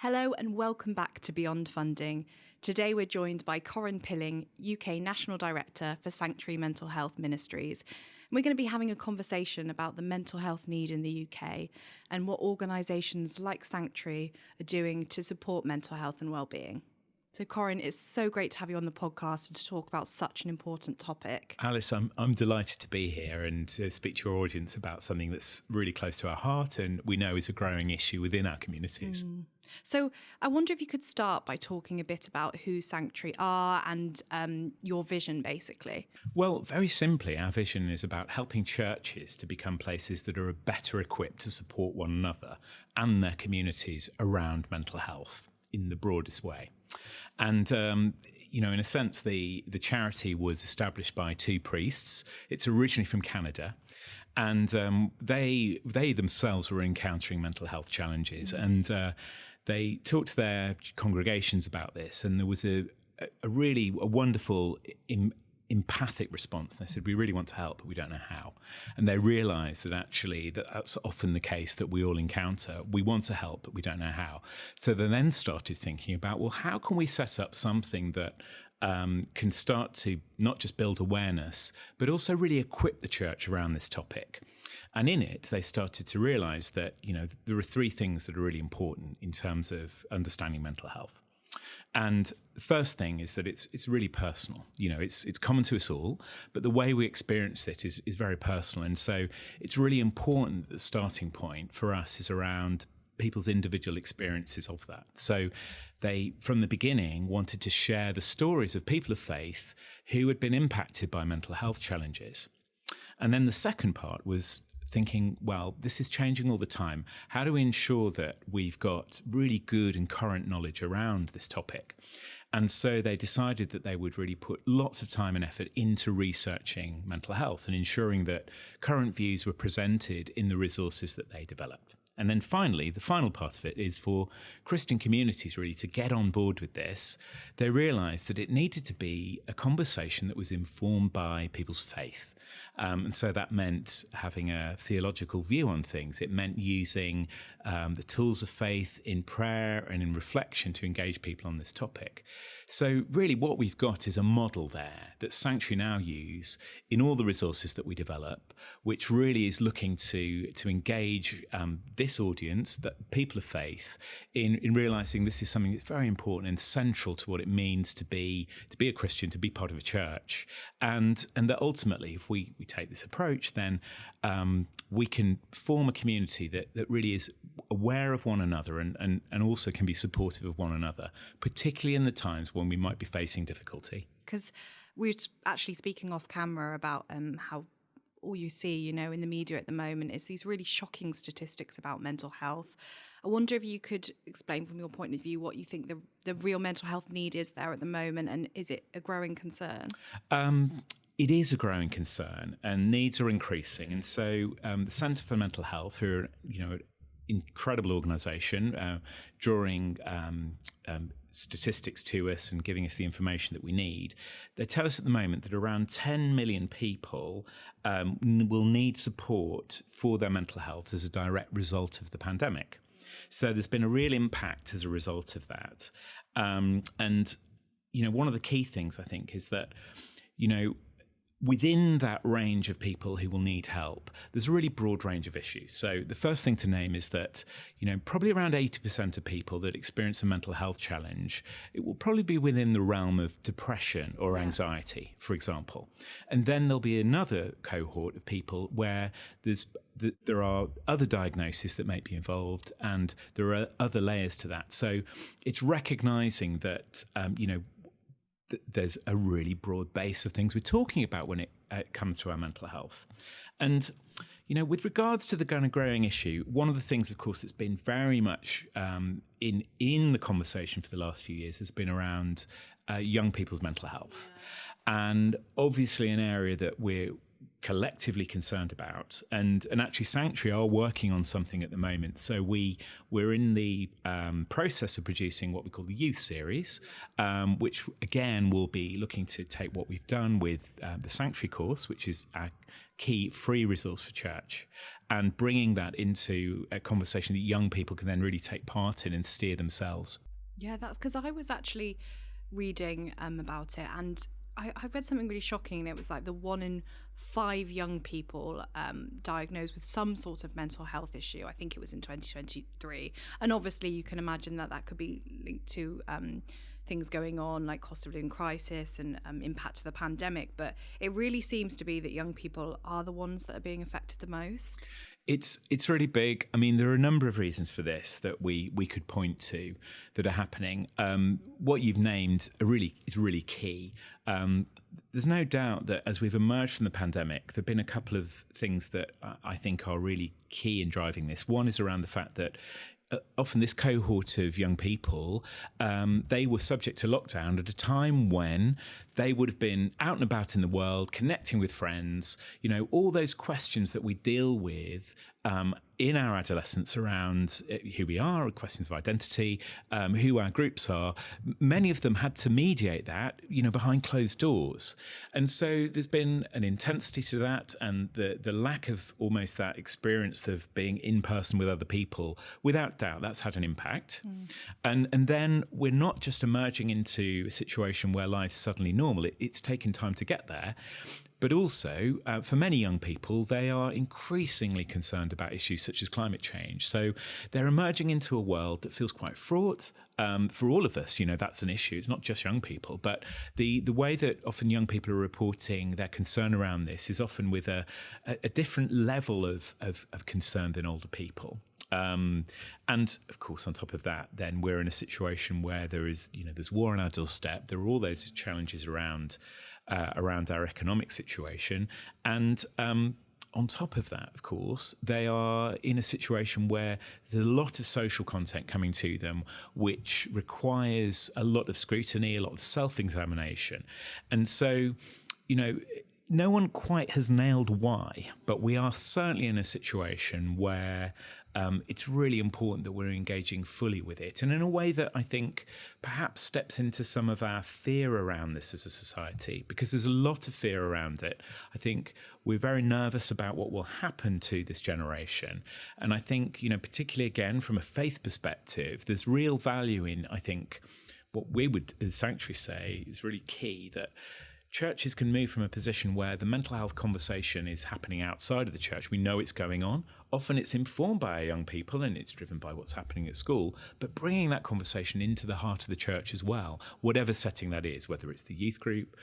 Hello and welcome back to Beyond Funding. Today we're joined by Corin Pilling, UK National Director for Sanctuary Mental Health Ministries. We're going to be having a conversation about the mental health need in the UK and what organisations like Sanctuary are doing to support mental health and wellbeing. So Corin, it's so great to have you on the podcast and to talk about such an important topic. Alice, I'm delighted to be here and to speak to your audience about something that's really close to our heart and we know is a growing issue within our communities. So I wonder if you could start by talking a bit about who Sanctuary are and your vision, basically. Well, very simply, our vision is about helping churches to become places that are better equipped to support one another and their communities around mental health in the broadest way. And, in a sense, the charity was established by two priests. It's originally from Canada. And they themselves were encountering mental health challenges. And they talked to their congregations about this. And there was a really wonderful empathic response. They said, we really want to help, but we don't know how. And they realised that actually that's often the case that we all encounter. We want to help, but we don't know how. So they then started thinking about, well, how can we set up something that can start to not just build awareness, but also really equip the church around this topic. And in it, they started to realise that, there are three things that are really important in terms of understanding mental health. And the first thing is that it's really personal. It's common to us all, but the way we experience it is very personal. And so it's really important that the starting point for us is around people's individual experiences of that. So they, from the beginning, wanted to share the stories of people of faith who had been impacted by mental health challenges. And then the second part was thinking, well, this is changing all the time. How do we ensure that we've got really good and current knowledge around this topic? And so they decided that they would really put lots of time and effort into researching mental health and ensuring that current views were presented in the resources that they developed. And then finally, the final part of it is for Christian communities really to get on board with this. They realised that it needed to be a conversation that was informed by people's faith. And so that meant having a theological view on things. It meant using the tools of faith in prayer and in reflection to engage people on this topic. So really what we've got is a model there that Sanctuary now use in all the resources that we develop, which really is looking to engage this audience, that people of faith, in realising this is something that's very important and central to what it means to be a Christian, to be part of a church. And that ultimately, if we take this approach, then we can form a community that really is aware of one another and also can be supportive of one another, particularly in the times when we might be facing difficulty. Because we're actually speaking off camera about how all you see, in the media at the moment is these really shocking statistics about mental health. I wonder if you could explain from your point of view what you think the real mental health need is there at the moment, and is it a growing concern? It is a growing concern, and needs are increasing. And so the Centre for Mental Health, who are an incredible organisation, drawing statistics to us and giving us the information that we need, they tell us at the moment that around 10 million people will need support for their mental health as a direct result of the pandemic. So there's been a real impact as a result of that. And one of the key things, I think, is that, within that range of people who will need help, there's a really broad range of issues. So the first thing to name is that, probably around 80% of people that experience a mental health challenge, it will probably be within the realm of depression or anxiety, for example. And then there'll be another cohort of people where there are other diagnoses that may be involved, and there are other layers to that. So it's recognizing that, there's a really broad base of things we're talking about when it comes to our mental health. And, with regards to the kind of growing issue, one of the things, of course, that's been very much in the conversation for the last few years has been around young people's mental health. And obviously an area that we're collectively concerned about, and actually Sanctuary are working on something at the moment. So we're in the process of producing what we call the youth series, which again will be looking to take what we've done with the Sanctuary course, which is our key free resource for church, and bringing that into a conversation that young people can then really take part in and steer themselves. Yeah, that's because I was actually reading about it, and I read something really shocking, and it was like the 1 in 5 young people diagnosed with some sort of mental health issue. I think it was in 2023. And obviously you can imagine that could be linked to things going on like cost of living crisis and impact of the pandemic. But it really seems to be that young people are the ones that are being affected the most. It's really big. I mean, there are a number of reasons for this that we could point to that are happening. What you've named is really key. There's no doubt that as we've emerged from the pandemic, there have been a couple of things that I think are really key in driving this. One is around the fact that often this cohort of young people, they were subject to lockdown at a time when they would have been out and about in the world, connecting with friends, all those questions that we deal with in our adolescence around who we are, questions of identity, who our groups are. Many of them had to mediate that, behind closed doors. And so there's been an intensity to that, and the lack of almost that experience of being in person with other people, without doubt, that's had an impact. And then we're not just emerging into a situation where life's suddenly normal. It's taken time to get there. But also, for many young people, they are increasingly concerned about issues such as climate change. So they're emerging into a world that feels quite fraught. For all of us, that's an issue. It's not just young people. But the way that often young people are reporting their concern around this is often with a different level of concern than older people. And of course, on top of that, then we're in a situation where there's war on our doorstep. There are all those challenges around our economic situation. And on top of that, of course, they are in a situation where there's a lot of social content coming to them, which requires a lot of scrutiny, a lot of self-examination. And so, no one quite has nailed why, but we are certainly in a situation where it's really important that we're engaging fully with it, and in a way that I think perhaps steps into some of our fear around this as a society, because there's a lot of fear around it. I think we're very nervous about what will happen to this generation. And I think, particularly again, from a faith perspective, there's real value in, I think, what we would, as Sanctuary, say is really key, that churches can move from a position where the mental health conversation is happening outside of the church. We know it's going on. Often it's informed by our young people and it's driven by what's happening at school, but bringing that conversation into the heart of the church as well, whatever setting that is, whether it's the youth group,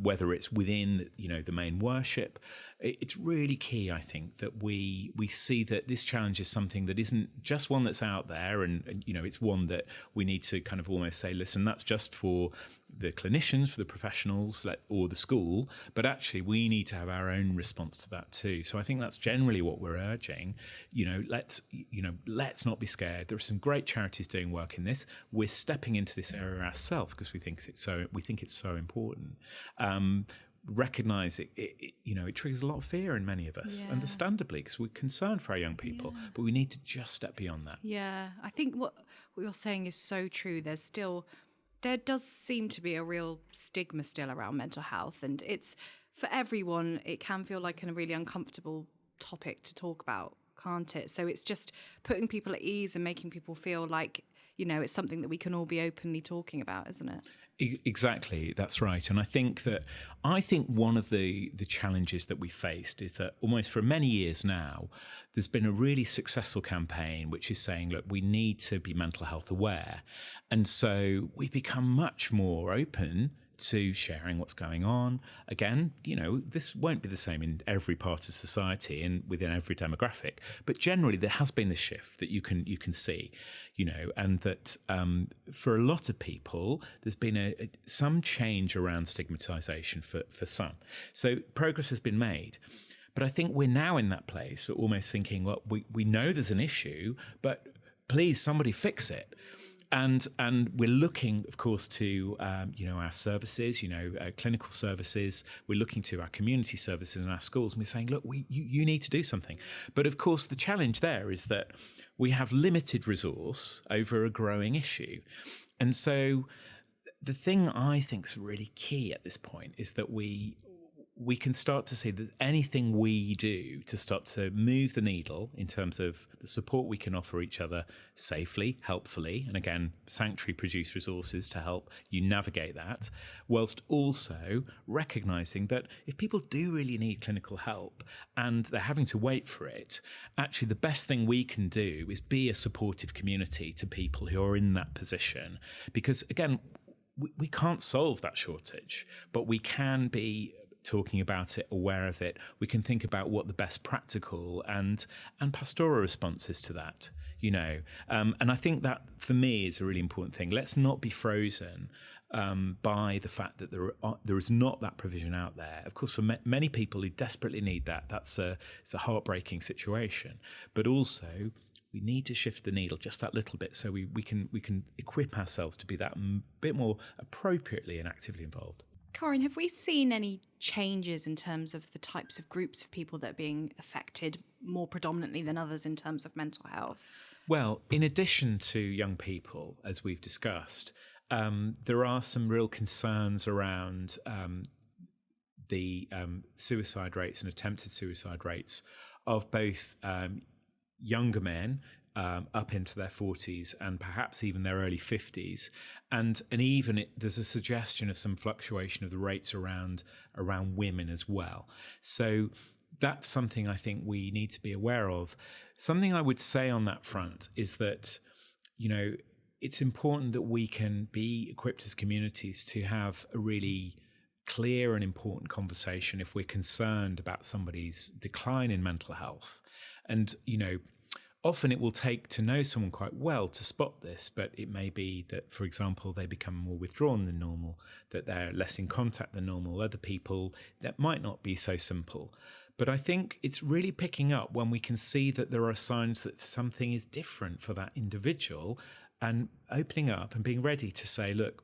whether it's within, the main worship. It's really key, I think, that we see that this challenge is something that isn't just one that's out there and it's one that we need to kind of almost say, listen, that's just for the clinicians, for the professionals, or the school, but actually we need to have our own response to that too. So I think that's generally what we're urging. Let's not be scared. There are some great charities doing work in this. We're stepping into this area ourselves because we think it's so important. Recognize it triggers a lot of fear in many of us, understandably, because we're concerned for our young people, but we need to just step beyond that. Yeah, I think what you're saying is so true. There does seem to be a real stigma still around mental health, and it's, for everyone, it can feel like a really uncomfortable topic to talk about, can't it? So it's just putting people at ease and making people feel like, it's something that we can all be openly talking about, isn't it? Exactly, that's right. And I think one of the challenges that we faced is that almost for many years now, there's been a really successful campaign which is saying, look, we need to be mental health aware. And so we've become much more open to sharing what's going on. Again, this won't be the same in every part of society and within every demographic, but generally there has been this shift that you can see, and that for a lot of people there's been some change around stigmatization for some. So progress has been made. But I think we're now in that place, almost thinking, well, we know there's an issue, but please somebody fix it. And we're looking, of course, to our services, clinical services. We're looking to our community services in our schools, and we're saying, look, you need to do something. But of course, the challenge there is that we have limited resource over a growing issue, and so the thing I think is really key at this point is that we can start to see that anything we do to start to move the needle in terms of the support we can offer each other safely, helpfully, and again, Sanctuary produce resources to help you navigate that, whilst also recognising that if people do really need clinical help and they're having to wait for it, actually the best thing we can do is be a supportive community to people who are in that position. Because again, we can't solve that shortage, but we can be talking about it, aware of it. We can think about what the best practical and pastoral response is to that, and I think that for me is a really important thing. Let's not be frozen by the fact that there is not that provision out there. Of course, for many people who desperately need that, it's a heartbreaking situation, but also we need to shift the needle just that little bit so we can equip ourselves to be that bit more appropriately and actively involved. Corin, have we seen any changes in terms of the types of groups of people that are being affected more predominantly than others in terms of mental health? Well, in addition to young people, as we've discussed, there are some real concerns around the suicide rates and attempted suicide rates of both younger men up into their 40s and perhaps even their early 50s, and even there's a suggestion of some fluctuation of the rates around women as well. So that's something I think we need to be aware of. Something I would say on that front is that it's important that we can be equipped as communities to have a really clear and important conversation if we're concerned about somebody's decline in mental health. And often it will take to know someone quite well to spot this, but it may be that, for example, they become more withdrawn than normal, that they're less in contact than normal. Other people, that might not be so simple. But I think it's really picking up when we can see that there are signs that something is different for that individual, and opening up and being ready to say, look,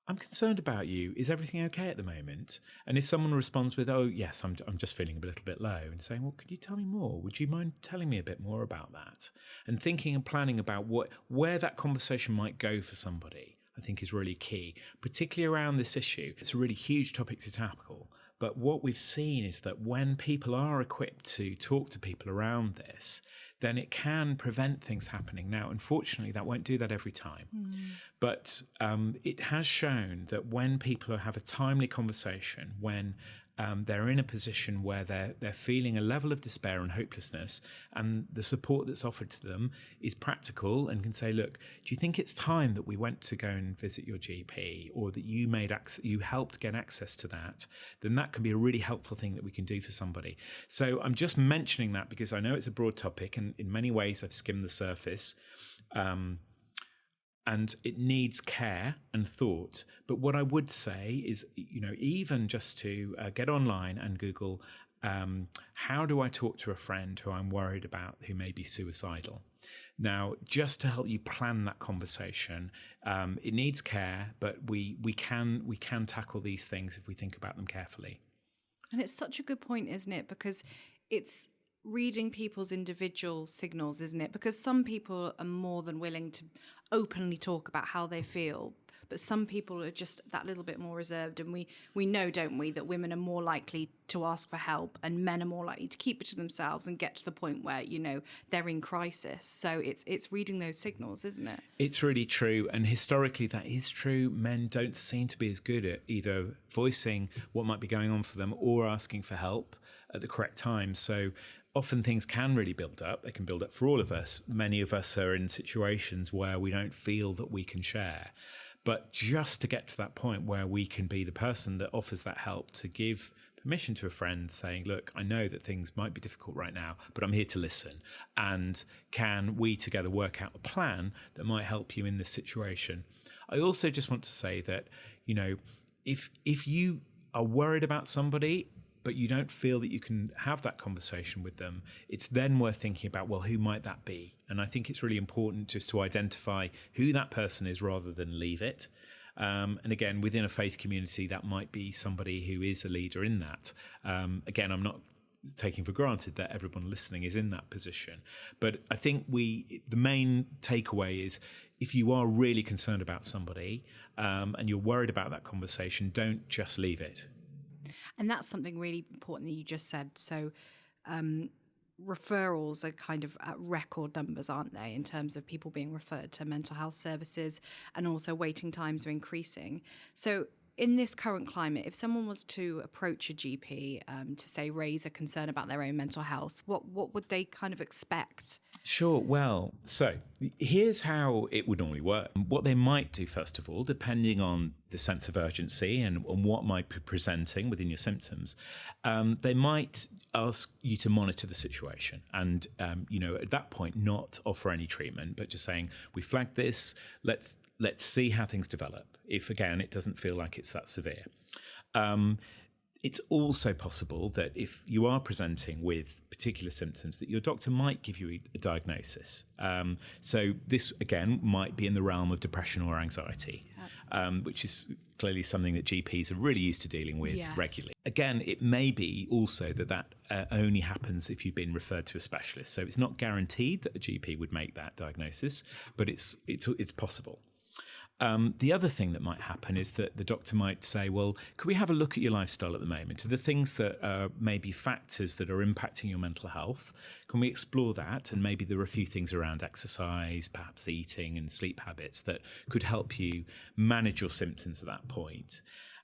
I'm concerned about you. Is everything okay at the moment? And if someone responds with, oh, yes, I'm just feeling a little bit low, and saying, well, could you tell me more? Would you mind telling me a bit more about that? And thinking and planning about where that conversation might go for somebody, I think is really key, particularly around this issue. It's a really huge topic to tackle. But what we've seen is that when people are equipped to talk to people around this, then it can prevent things happening. Now, unfortunately, that won't do that every time. But it has shown that when people have a timely conversation, when they're in a position where they're feeling a level of despair and hopelessness, and the support that's offered to them is practical and can say, look, do you think it's time that we went to go and visit your GP, or that you helped get access to that, then that can be a really helpful thing that we can do for somebody. So I'm just mentioning that because I know it's a broad topic, and in many ways I've skimmed the surface. And it needs care and thought. But what I would say is, even just to get online and Google, how do I talk to a friend who I'm worried about who may be suicidal? Now, just to help you plan that conversation, it needs care, but we can tackle these things if we think about them carefully. And it's such a good point, isn't it? Because it's reading people's individual signals, isn't it? Because some people are more than willing to openly talk about how they feel, but some people are just that little bit more reserved. And we know, don't we, that women are more likely to ask for help and men are more likely to keep it to themselves and get to the point where, they're in crisis. So it's reading those signals, isn't it? It's really true. And historically, that is true. Men don't seem to be as good at either voicing what might be going on for them or asking for help at the correct time. So often things can really build up. They can build up for all of us. Many of us are in situations where we don't feel that we can share. But just to get to that point where we can be the person that offers that help, to give permission to a friend saying, look, I know that things might be difficult right now, but I'm here to listen. And can we together work out a plan that might help you in this situation? I also just want to say that, if you are worried about somebody, but you don't feel that you can have that conversation with them, it's then worth thinking about, well, who might that be? And I think it's really important just to identify who that person is rather than leave it. And again, within a faith community, that might be somebody who is a leader in that. Again, I'm not taking for granted that everyone listening is in that position. But I think the main takeaway is, if you are really concerned about somebody and you're worried about that conversation, don't just leave it. And that's something really important that you just said. So referrals are kind of at record numbers, aren't they, in terms of people being referred to mental health services, and also waiting times are increasing. So in this current climate, if someone was to approach a GP to say raise a concern about their own mental health, what would they kind of expect? Sure. Well, so here's how it would normally work. What they might do, first of all, depending on the sense of urgency and what might be presenting within your symptoms, they might ask you to monitor the situation and, at that point, not offer any treatment, but just saying, we flagged this, let's see how things develop, if, again, it doesn't feel like it's that severe. It's also possible that if you are presenting with particular symptoms, that your doctor might give you a diagnosis. So this, again, might be in the realm of depression or anxiety, which is clearly something that GPs are really used to dealing with regularly. Again, it may be also that only happens if you've been referred to a specialist. So it's not guaranteed that a GP would make that diagnosis, but it's possible. The other thing that might happen is that the doctor might say, well, could we have a look at your lifestyle at the moment? Are the things that are maybe factors that are impacting your mental health? Can we explore that? And maybe there are a few things around exercise, perhaps eating and sleep habits that could help you manage your symptoms at that point.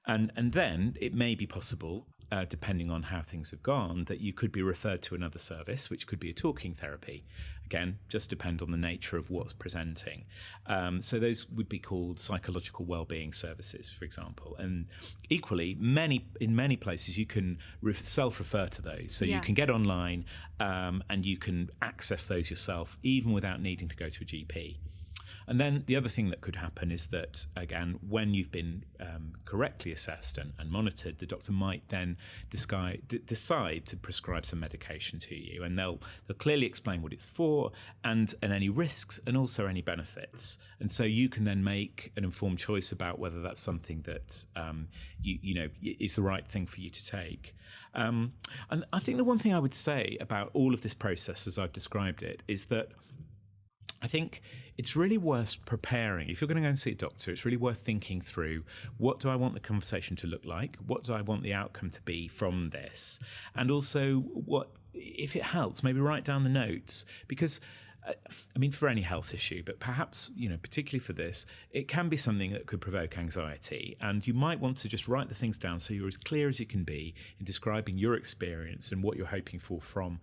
And then it may be possible, depending on how things have gone, that you could be referred to another service, which could be a talking therapy. Again, just depend on the nature of what's presenting. So those would be called psychological wellbeing services, for example. And equally, in many places, you can self-refer to those. So you can get online and you can access those yourself, even without needing to go to a GP. And then the other thing that could happen is that, again, when you've been correctly assessed and monitored, the doctor might then decide to prescribe some medication to you, and they'll clearly explain what it's for and any risks and also any benefits. And so you can then make an informed choice about whether that's something that is the right thing for you to take. And I think the one thing I would say about all of this process, as I've described it, is that I think it's really worth preparing. If you're going to go and see a doctor, it's really worth thinking through, what do I want the conversation to look like? What do I want the outcome to be from this? And also, what, if it helps, maybe write down the notes, because for any health issue, but perhaps, particularly for this, it can be something that could provoke anxiety. And you might want to just write the things down so you're as clear as you can be in describing your experience and what you're hoping for from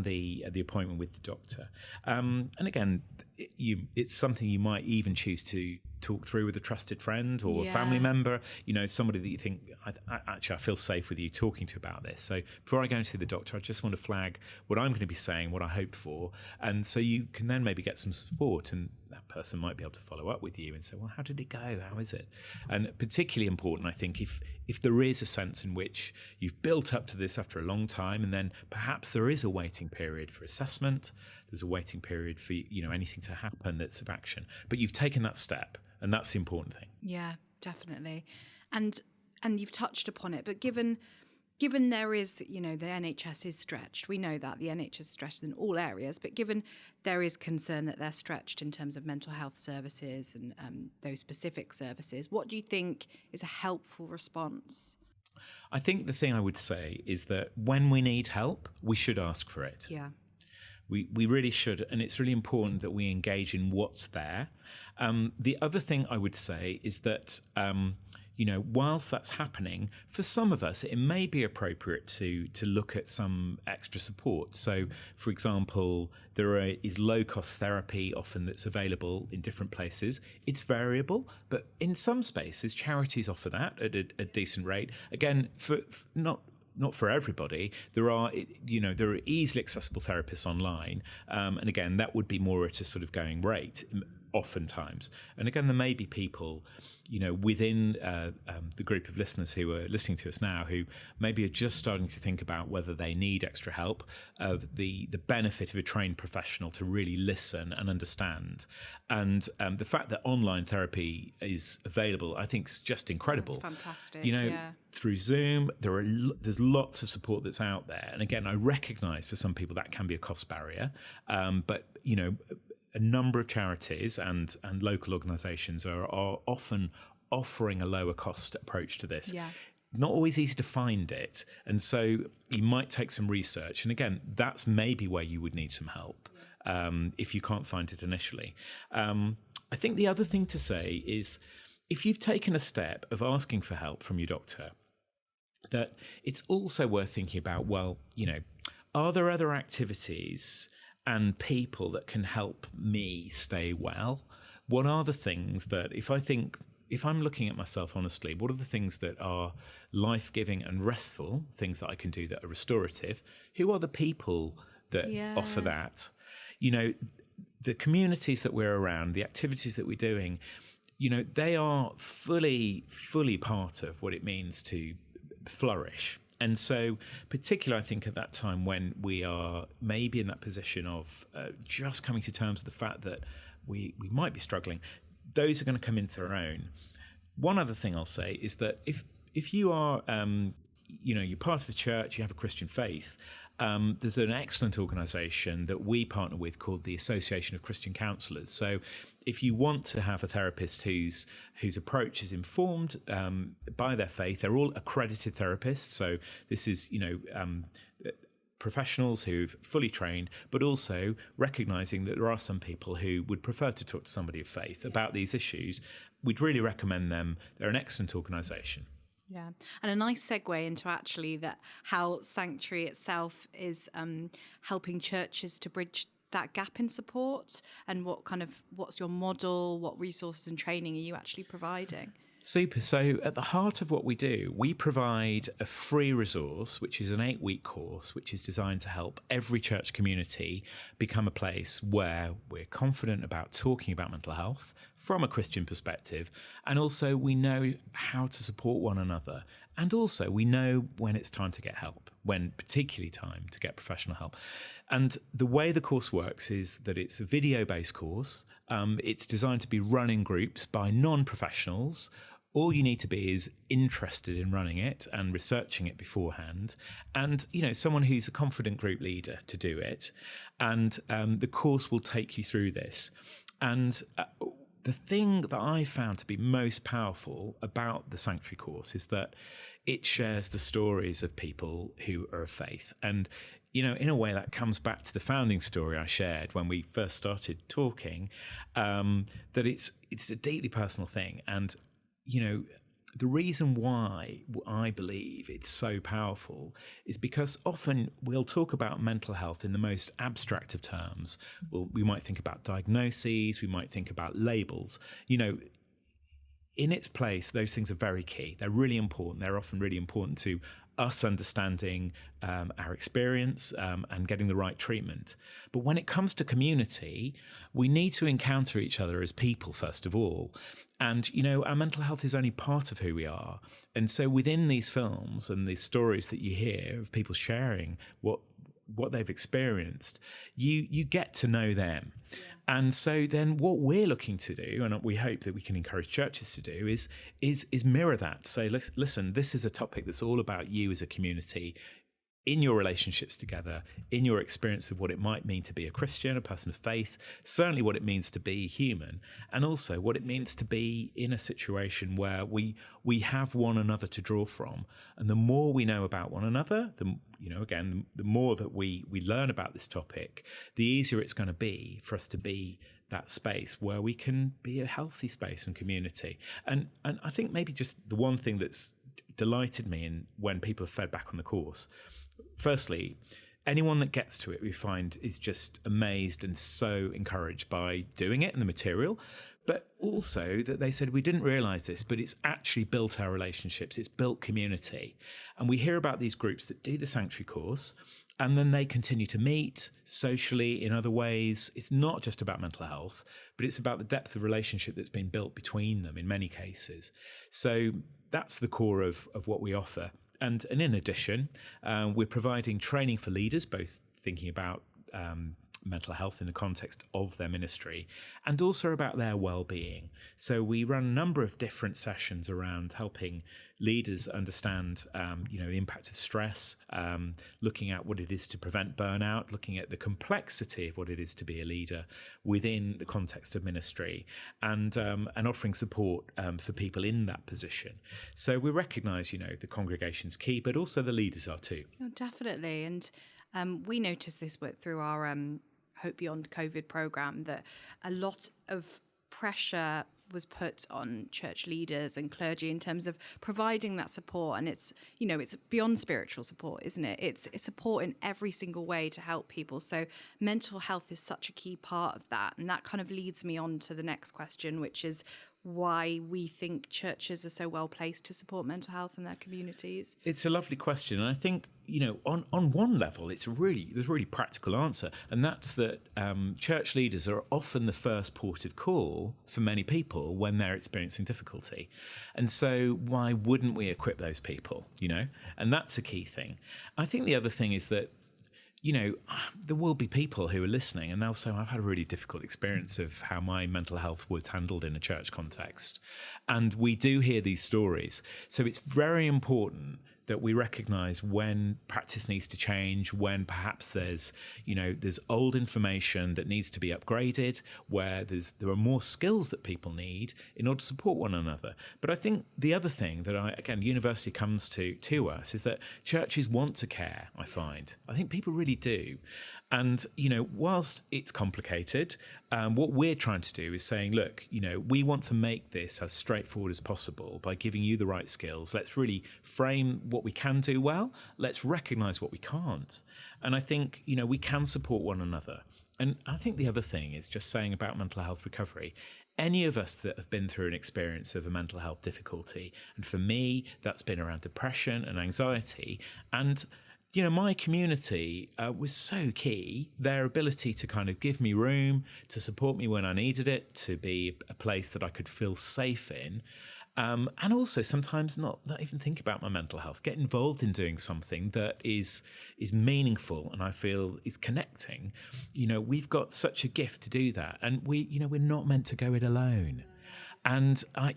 the appointment with the doctor. And again, it's something you might even choose to talk through with a trusted friend or a family member, somebody that you think, I feel safe with you talking to about this. So before I go and see the doctor, I just want to flag what I'm going to be saying, what I hope for. And so you can then maybe get some support, and that person might be able to follow up with you and say, well, how did it go? How is it? And particularly important, I think, if there is a sense in which you've built up to this after a long time, and then perhaps there is a waiting period for assessment, there's a waiting period for anything to happen that's of action, but you've taken that step. And that's the important thing. Yeah, definitely. And you've touched upon it, but given there is, the NHS is stretched, we know that the NHS is stretched in all areas, but given there is concern that they're stretched in terms of mental health services and those specific services, what do you think is a helpful response? I think the thing I would say is that when we need help, we should ask for it. Yeah. We really should, and it's really important that we engage in what's there. The other thing I would say is that, whilst that's happening, for some of us, it may be appropriate to look at some extra support. So, for example, there is low-cost therapy often that's available in different places. It's variable, but in some spaces, charities offer that at a decent rate. Again, for not for everybody. There are easily accessible therapists online, and again, that would be more at a sort of going rate. oftentimes. And again, there may be people, within the group of listeners who are listening to us now who maybe are just starting to think about whether they need extra help. The benefit of a trained professional to really listen and understand. And the fact that online therapy is available, I think, is just incredible. That's fantastic. Through Zoom, there's lots of support that's out there. And again, I recognise for some people that can be a cost barrier. But, a number of charities and local organisations are often offering a lower cost approach to this. Yeah. Not always easy to find it. And so you might take some research. And again, that's maybe where you would need some help if you can't find it initially. I think the other thing to say is if you've taken a step of asking for help from your doctor, that it's also worth thinking about, are there other activities and people that can help me stay well? What are the things that, if I'm looking at myself honestly, what are the things that are life-giving and restful, things that I can do that are restorative? Who are the people that offer that? The communities that we're around, the activities that we're doing, they are fully part of what it means to flourish. And so, particularly, I think at that time when we are maybe in that position of just coming to terms with the fact that we might be struggling, those are going to come into their own. One other thing I'll say is that if you are, you're part of a church, you have a Christian faith, there's an excellent organisation that we partner with called the Association of Christian Counsellors. So if you want to have a therapist whose approach is informed by their faith, they're all accredited therapists. So this is, professionals who've fully trained, but also recognising that there are some people who would prefer to talk to somebody of faith about these issues. We'd really recommend them. They're an excellent organisation. Yeah, and a nice segue into actually how Sanctuary itself is helping churches to bridge that gap in support, and what's your model, what resources and training are you actually providing? Super. So at the heart of what we do, we provide a free resource, which is an 8-week course, which is designed to help every church community become a place where we're confident about talking about mental health from a Christian perspective. And also we know how to support one another. And also we know when it's time to get help, when particularly time to get professional help. And the way the course works is that it's a video-based course. It's designed to be run in groups by non-professionals. All you need to be is interested in running it and researching it beforehand, and someone who's a confident group leader to do it. And the course will take you through this. And the thing that I found to be most powerful about the Sanctuary course is that it shares the stories of people who are of faith. And in a way, that comes back to the founding story I shared when we first started talking, that it's a deeply personal thing. And the reason why I believe it's so powerful is because often we'll talk about mental health in the most abstract of terms. We might think about diagnoses, we might think about labels. In its place, those things are very key. They're really important. They're often really important to us understanding our experience and getting the right treatment. But when it comes to community, we need to encounter each other as people, first of all. And, our mental health is only part of who we are. And so within these films and these stories that you hear of people sharing what they've experienced, you get to know them. Yeah. And so then what we're looking to do, and we hope that we can encourage churches to do, is mirror that. Say, listen, this is a topic that's all about you as a community, in your relationships together, in your experience of what it might mean to be a Christian, a person of faith, certainly what it means to be human, and also what it means to be in a situation where we have one another to draw from. And the more we know about one another, the more that we learn about this topic, the easier it's going to be for us to be that space where we can be a healthy space and community. And I think maybe just the one thing that's delighted me in when people have fed back on the course, firstly, anyone that gets to it, we find, is just amazed and so encouraged by doing it and the material. But also that they said, we didn't realise this, but it's actually built our relationships. It's built community. And we hear about these groups that do the Sanctuary course, And then they continue to meet socially in other ways. It's not just about mental health, but it's about the depth of relationship that's been built between them in many cases. So that's the core of what we offer. And in addition, we're providing training for leaders, both thinking about mental health in the context of their ministry and also about their well-being. So we run a number of different sessions around helping leaders understand, the impact of stress, looking at what it is to prevent burnout, looking at the complexity of what it is to be a leader within the context of ministry, and offering support for people in that position. So we recognise, the congregation's key, but also the leaders are too. Oh, definitely. And we noticed this through our Hope Beyond COVID programme, that a lot of pressure was put on church leaders and clergy in terms of providing that support. And it's beyond spiritual support, isn't it? It's support in every single way to help people. So mental health is such a key part of that. And that kind of leads me on to the next question, which is why we think churches are so well placed to support mental health in their communities. It's a lovely question. And I think, on one level, there's a really practical answer. And that's that church leaders are often the first port of call for many people when they're experiencing difficulty. And so why wouldn't we equip those people, And that's a key thing. I think the other thing is that, there will be people who are listening and they'll say, I've had a really difficult experience of how my mental health was handled in a church context. And we do hear these stories. So it's very important that we recognise when practice needs to change, when perhaps there's old information that needs to be upgraded, where there are more skills that people need in order to support one another. But I think the other thing that university comes to us is that churches want to care, I find. I think people really do. And, whilst it's complicated, what we're trying to do is saying, look, we want to make this as straightforward as possible by giving you the right skills. Let's really frame what we can do well. Let's recognise what we can't. And I think, we can support one another. And I think the other thing is just saying about mental health recovery. Any of us that have been through an experience of a mental health difficulty, and for me, that's been around depression and anxiety, and my community was so key. Their ability to kind of give me room, to support me when I needed it, to be a place that I could feel safe in. And also sometimes not even think about my mental health, get involved in doing something that is meaningful and I feel is connecting. We've got such a gift to do that. And we're not meant to go it alone. And, I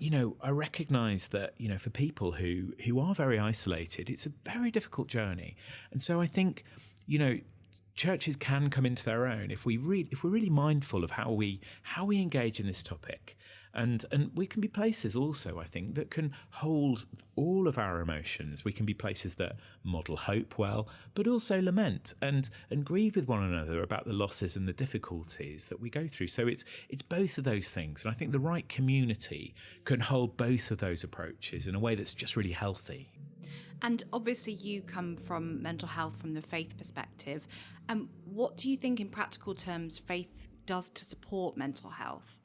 recognise that, for people who are very isolated, it's a very difficult journey. And so I think, churches can come into their own if we're really mindful of how we engage in this topic. And we can be places also, I think, that can hold all of our emotions. We can be places that model hope well, but also lament and grieve with one another about the losses and the difficulties that we go through. So it's both of those things. And I think the right community can hold both of those approaches in a way that's just really healthy. And obviously you come from mental health from the faith perspective. What do you think in practical terms faith does to support mental health?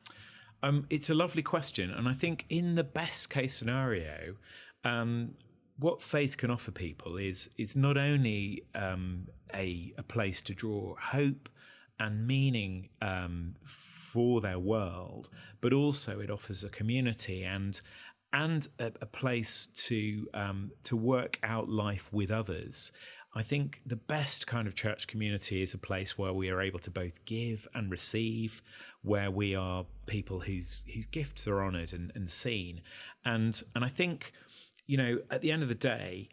It's a lovely question. And I think in the best case scenario, what faith can offer people is not only a place to draw hope and meaning for their world, but also it offers a community and a place to work out life with others. I think the best kind of church community is a place where we are able to both give and receive, where we are people whose gifts are honoured and seen. And I think, at the end of the day,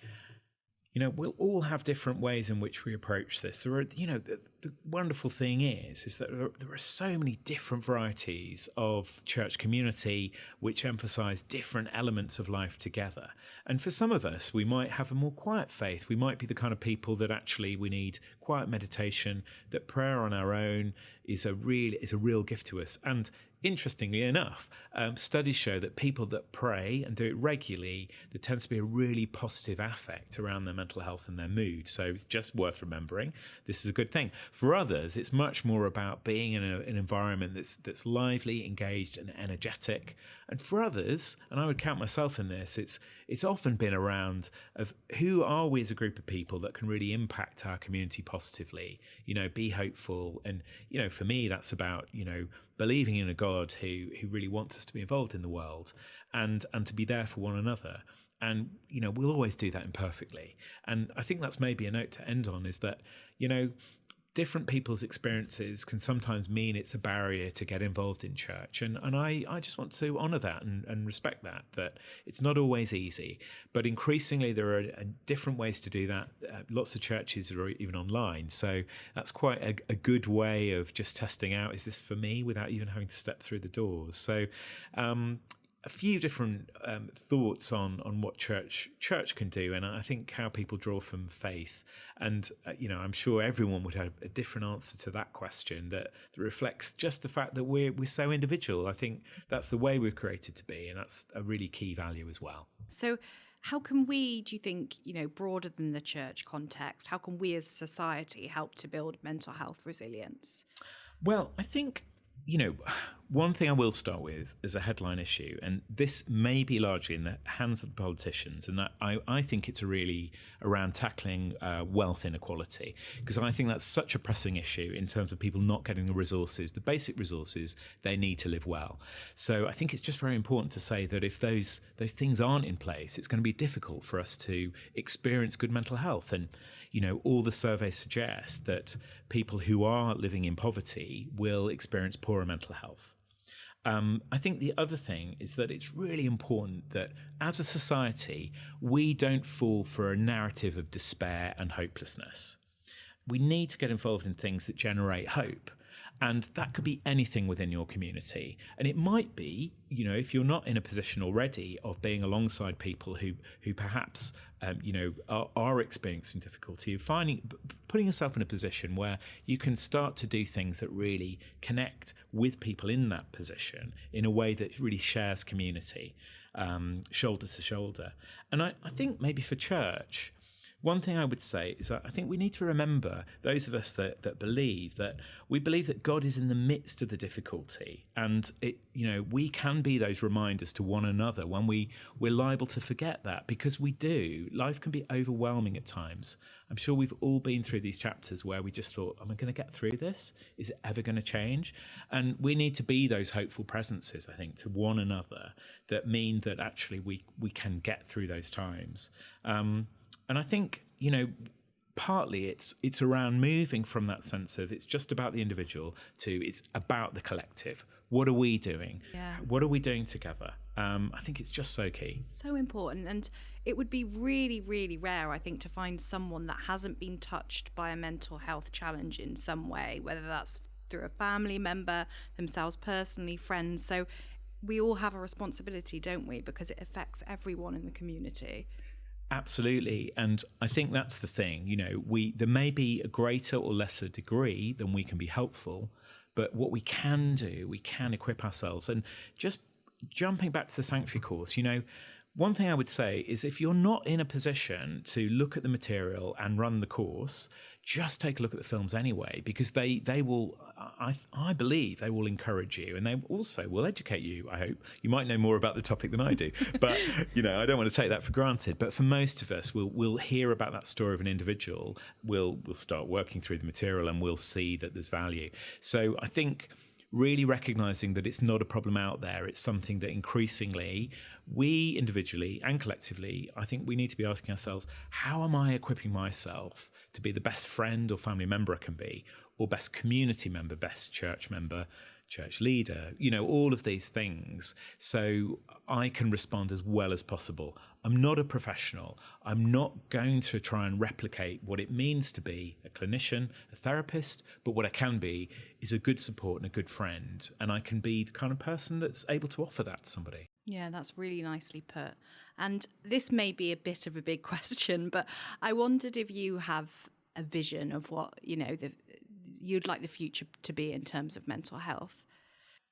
we'll all have different ways in which we approach this. There are, the wonderful thing is that there are so many different varieties of church community which emphasize different elements of life together. And for some of us, we might have a more quiet faith. We might be the kind of people that actually we need quiet meditation, that prayer on our own is a real gift to us. And interestingly enough, studies show that people that pray and do it regularly, there tends to be a really positive affect around their mental health and their mood. So it's just worth remembering. This is a good thing. For others, it's much more about being in an environment that's lively, engaged and energetic. And for others, and I would count myself in this, it's often been around of who are we as a group of people that can really impact our community positively, be hopeful. And, for me, that's about, believing in a God who really wants us to be involved in the world and to be there for one another. And, we'll always do that imperfectly. And I think that's maybe a note to end on, is that, different people's experiences can sometimes mean it's a barrier to get involved in church. And I just want to honour that and respect that it's not always easy. But increasingly there are different ways to do that. Lots of churches are even online. So that's quite a good way of just testing out, is this for me, without even having to step through the doors. So a few different thoughts on what church can do, and I think how people draw from faith. And I'm sure everyone would have a different answer to that question that reflects just the fact that we're so individual. I think that's the way we're created to be, and that's a really key value as well. So how can we, do you think, broader than the church context, how can we as a society help to build mental health resilience? Well, I think one thing I will start with is a headline issue, and this may be largely in the hands of the politicians, and that I think it's really around tackling wealth inequality, because I think that's such a pressing issue in terms of people not getting the basic resources they need to live well. So I think it's just very important to say that if those things aren't in place, it's going to be difficult for us to experience good mental health. And all the surveys suggest that people who are living in poverty will experience poorer mental health. I think the other thing is that it's really important that as a society, we don't fall for a narrative of despair and hopelessness. We need to get involved in things that generate hope. And that could be anything within your community. And it might be, if you're not in a position already of being alongside people who perhaps, are experiencing difficulty, of putting yourself in a position where you can start to do things that really connect with people in that position in a way that really shares community, shoulder to shoulder. And I think maybe for church, one thing I would say is that I think we need to remember, those of us that believe that God is in the midst of the difficulty, and we can be those reminders to one another when we're liable to forget that, because we do. Life can be overwhelming at times. I'm sure we've all been through these chapters where we just thought, am I going to get through this? Is it ever going to change? And we need to be those hopeful presences, I think, to one another that mean that actually we can get through those times. And I think, partly it's around moving from that sense of it's just about the individual to it's about the collective. What are we doing? Yeah. What are we doing together? I think it's just so key. So important. And it would be really, really rare, I think, to find someone that hasn't been touched by a mental health challenge in some way, whether that's through a family member, themselves personally, friends. So we all have a responsibility, don't we? Because it affects everyone in the community. Absolutely. And I think that's the thing, there may be a greater or lesser degree than we can be helpful, but what we can do, we can equip ourselves. And just jumping back to the Sanctuary course, one thing I would say is if you're not in a position to look at the material and run the course, just take a look at the films anyway, because they will, I believe they will encourage you, and they also will educate you, I hope. You might know more about the topic than I do, but I don't want to take that for granted. But for most of us, we'll hear about that story of an individual, we'll start working through the material, and we'll see that there's value. So I think really recognizing that it's not a problem out there. It's something that increasingly we individually and collectively, I think we need to be asking ourselves, how am I equipping myself to be the best friend or family member I can be, or best community member, best church member, church leader, all of these things, so I can respond as well as possible. I'm not a professional. I'm not going to try and replicate what it means to be a clinician, a therapist, but what I can be is a good support and a good friend, and I can be the kind of person that's able to offer that to somebody. Yeah, that's really nicely put. And this may be a bit of a big question, but I wondered if you have a vision of what, you'd like the future to be in terms of mental health.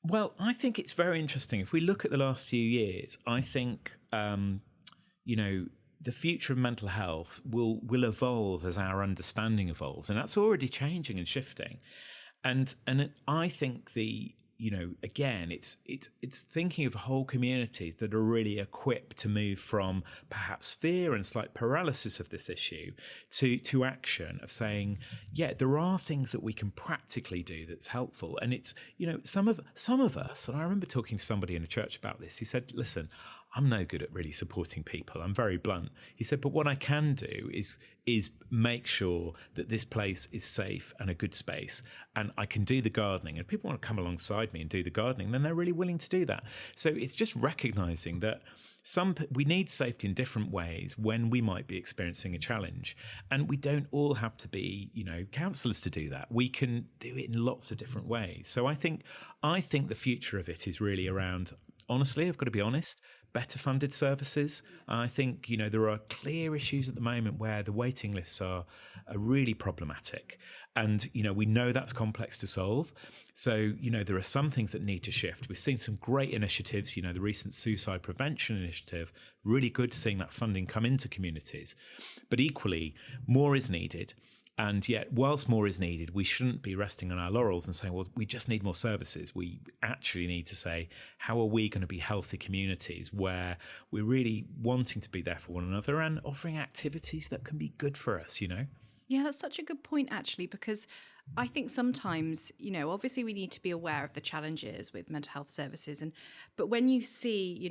Well, I think it's very interesting. If we look at the last few years, I think, the future of mental health will evolve as our understanding evolves, and that's already changing and shifting. And I think the again, it's thinking of whole communities that are really equipped to move from perhaps fear and slight paralysis of this issue to action of saying, yeah, there are things that we can practically do that's helpful. And it's, some of us, and I remember talking to somebody in a church about this, he said, listen, I'm no good at really supporting people. I'm very blunt. He said, but what I can do is make sure that this place is safe and a good space, and I can do the gardening. And if people want to come alongside me and do the gardening, then they're really willing to do that. So it's just recognizing that we need safety in different ways when we might be experiencing a challenge, and we don't all have to be, counsellors to do that. We can do it in lots of different ways. So I think the future of it is really around, honestly, I've got to be honest, better funded services. I think, there are clear issues at the moment where the waiting lists are really problematic. And, we know that's complex to solve. So, there are some things that need to shift. We've seen some great initiatives, the recent suicide prevention initiative, really good seeing that funding come into communities. But equally, more is needed. And yet, whilst more is needed, we shouldn't be resting on our laurels and saying, well, we just need more services. We actually need to say, how are we going to be healthy communities where we're really wanting to be there for one another and offering activities that can be good for us, Yeah, that's such a good point, actually, because I think sometimes, obviously we need to be aware of the challenges with mental health services. But when you see,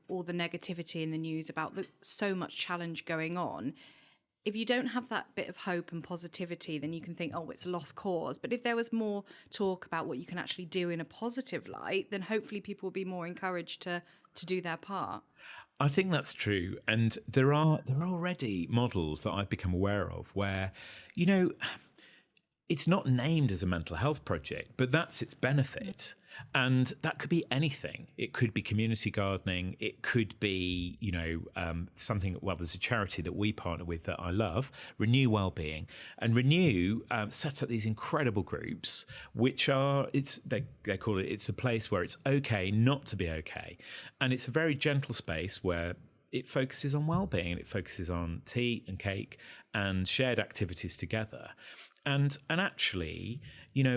all the negativity in the news about so much challenge going on, if you don't have that bit of hope and positivity, then you can think, oh, it's a lost cause. But if there was more talk about what you can actually do in a positive light, then hopefully people will be more encouraged to do their part. I think that's true. And there are already models that I've become aware of where, it's not named as a mental health project, but that's its benefit. And that could be anything. It could be community gardening. It could be, something, well, there's a charity that we partner with that I love, Renew Wellbeing. And Renew set up these incredible groups, which are, they call it, it's a place where it's okay not to be okay. And it's a very gentle space where it focuses on well-being. It focuses on tea and cake and shared activities together. And actually,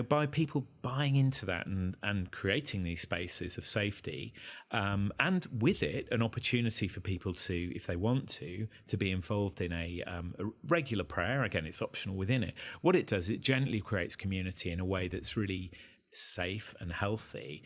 by people buying into that and creating these spaces of safety, and with it, an opportunity for people to, if they want to be involved in a regular prayer. Again, it's optional within it. What it does, it gently creates community in a way that's really safe and healthy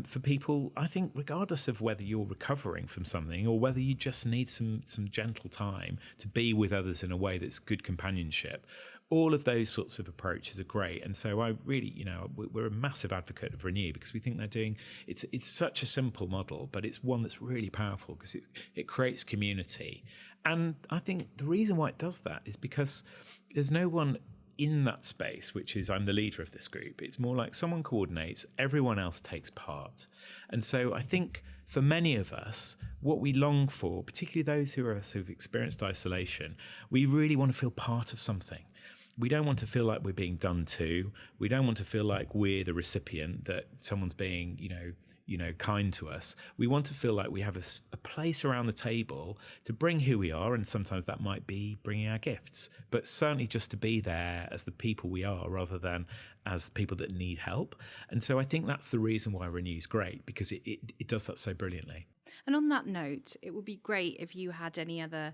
for people, I think, regardless of whether you're recovering from something or whether you just need some gentle time to be with others in a way that's good companionship. All of those sorts of approaches are great. And so I really, we're a massive advocate of Renew because we think they're doing, it's such a simple model, but it's one that's really powerful because it creates community. And I think the reason why it does that is because there's no one in that space, which is I'm the leader of this group. It's more like someone coordinates, everyone else takes part. And so I think for many of us, what we long for, particularly those who've experienced isolation, we really want to feel part of something. We don't want to feel like we're being done to. We don't want to feel like we're the recipient, that someone's being, kind to us. We want to feel like we have a place around the table to bring who we are, and sometimes that might be bringing our gifts, but certainly just to be there as the people we are rather than as people that need help. And so I think that's the reason why Renew's great, because it does that so brilliantly. And on that note, it would be great if you had any other,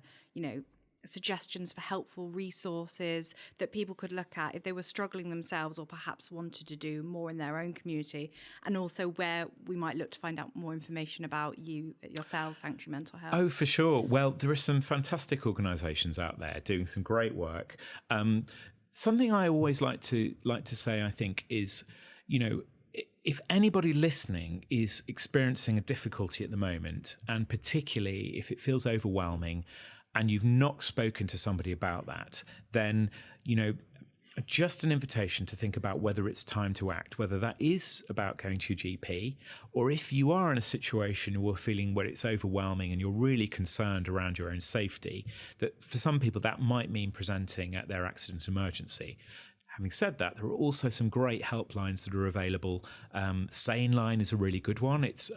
suggestions for helpful resources that people could look at if they were struggling themselves or perhaps wanted to do more in their own community, and also where we might look to find out more information about yourselves, Sanctuary Mental Health. Oh, for sure. Well, there are some fantastic organisations out there doing some great work. Something I always like to say, I think, is, if anybody listening is experiencing a difficulty at the moment, and particularly if it feels overwhelming, and you've not spoken to somebody about that, then, just an invitation to think about whether it's time to act, whether that is about going to your GP, or if you are in a situation where it's overwhelming and you're really concerned around your own safety, that for some people that might mean presenting at their accident emergency. Having said that, there are also some great helplines that are available. Sane Line is a really good one. It's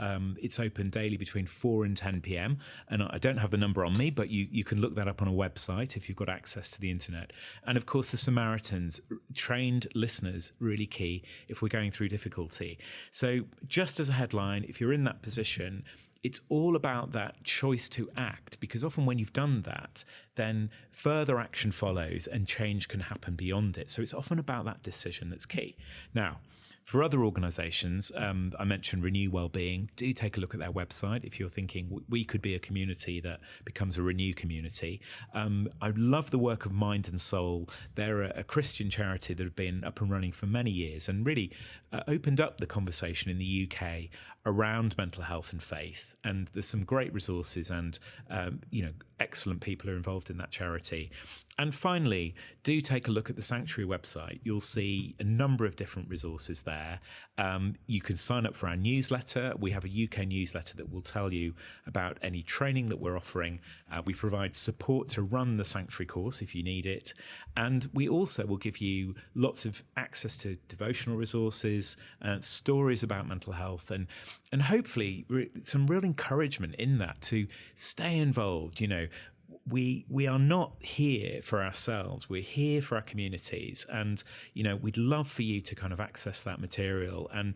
open daily between 4 and 10 p.m. And I don't have the number on me, but you can look that up on a website if you've got access to the internet. And of course, the Samaritans, trained listeners, really key if we're going through difficulty. So just as a headline, if you're in that position, it's all about that choice to act, because often when you've done that, then further action follows and change can happen beyond it. So it's often about that decision that's key. Now, for other organisations, I mentioned Renew Wellbeing. Do take a look at their website if you're thinking we could be a community that becomes a Renew community. I love the work of Mind and Soul. They're a Christian charity that have been up and running for many years and really opened up the conversation in the UK around mental health and faith. And there's some great resources and excellent people are involved in that charity. And finally, do take a look at the Sanctuary website. You'll see a number of different resources there. You can sign up for our newsletter. We have a UK newsletter that will tell you about any training that we're offering. We provide support to run the Sanctuary course if you need it. And we also will give you lots of access to devotional resources, stories about mental health, and hopefully some real encouragement in that to stay involved. We are not here for ourselves. We're here for our communities, and we'd love for you to kind of access that material, and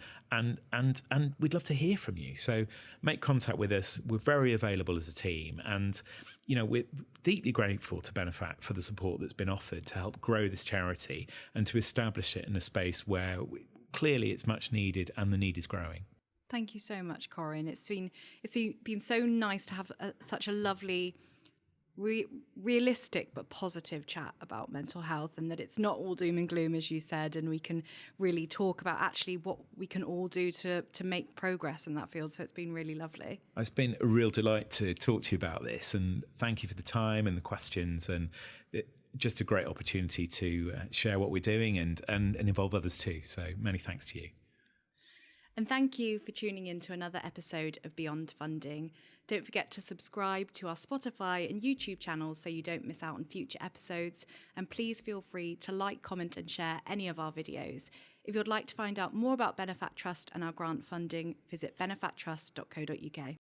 we'd love to hear from you. So make contact with us. We're very available as a team, and we're deeply grateful to Benefact for the support that's been offered to help grow this charity and to establish it in a space where clearly it's much needed and the need is growing. Thank you so much, Corin. It's been so nice to have such a lovely, realistic but positive chat about mental health, and that it's not all doom and gloom, as you said, and we can really talk about actually what we can all do to make progress in that field. So it's been really lovely. It's been a real delight to talk to you about this, and thank you for the time and the questions, and just a great opportunity to share what we're doing and involve others too. So many thanks to you. And thank you for tuning in to another episode of Beyond Funding. Don't forget to subscribe to our Spotify and YouTube channels so you don't miss out on future episodes. And please feel free to like, comment and share any of our videos. If you'd like to find out more about Benefact Trust and our grant funding, visit benefacttrust.co.uk.